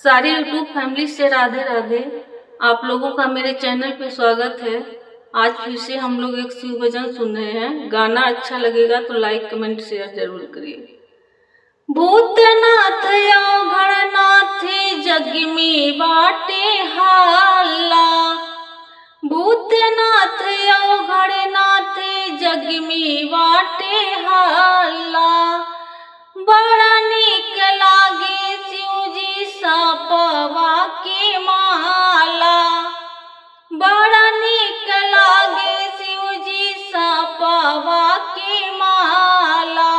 सारी YouTube family से राधे राधे। आप लोगों का मेरे चैनल पे स्वागत है। आज फिर से हम लोग एक शिव भजन सुन रहे हैं। गाना अच्छा लगेगा तो लाइक कमेंट शेयर जरूर करिए। भूतनाथ अवघड़नाथ जग में बाटे हाला, भूतनाथ अवघड़नाथ जग में बाटे हाला। बड़ा नीक लागे शिवजी सापवा के माला, बड़ा नीक लागे शिवजी सापवा के माला।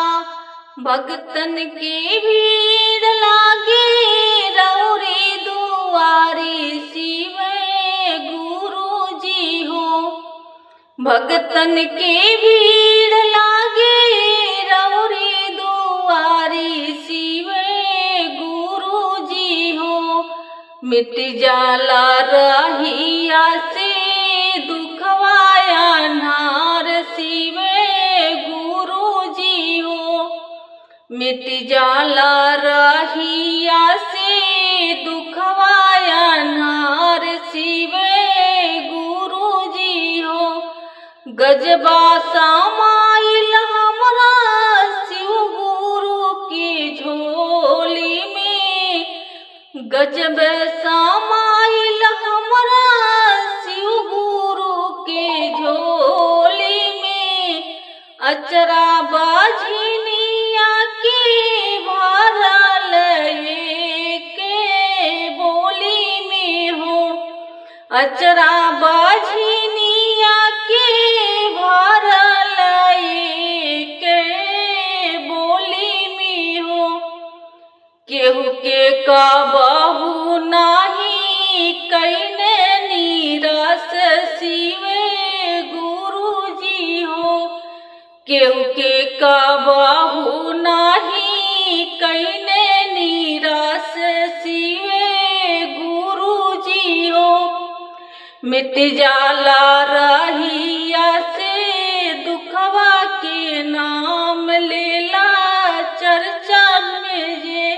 भक्तन के भीड़ लागे रौरे दुआरे शिव गुरु जी हो। भक्तन के भीड़ लागे रौरे दुआरे शिव गुरु जी हो। मिट जाला रहिया से दुखवाया नार शिव गुरु जी हो। मिट जाला रहिया से दुखवाया नार शिव गुरु जी हो। गजबा समाइल हमरा शिव गुरु की झोली में, गजब समाइल हमरा शिव गुरु के झोली में। अचरा बाझिनिया के भरल के बोली में हो। अचरा बाझिनिया के भरल के बोली में हो। केहू के काबहू नाही कइने नीरस शिव गुरु जी हो। केहू के काबहू नाही कइने नीरस शिव गुरु जी हो। मिट जाला रहिया से दुखवा के नाम लेला चर्चा में जे।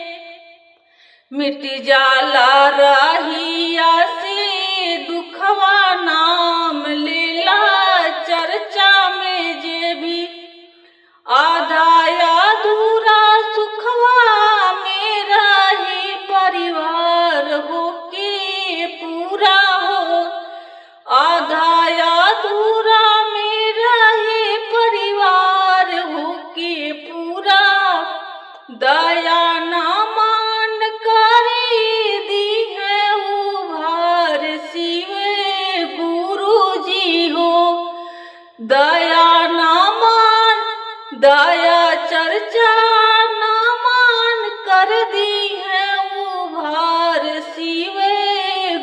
मिट जाला रहिया से दुखवा नाम लेला चर्चा में जे भी। आधा अधूरा सुखवा मेरा ही परिवार हो के पूरा हो। आधा अधूरा मेरा ही परिवार हो के पूरा। दया ना मान करी दी है उभार शिव गुरु जी हो। दया ना मान, दया चर्चा ना मान कर दी है उभार शिव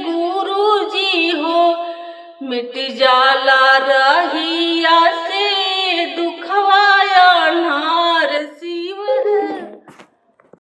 गुरु जी हो। मिट जाला रह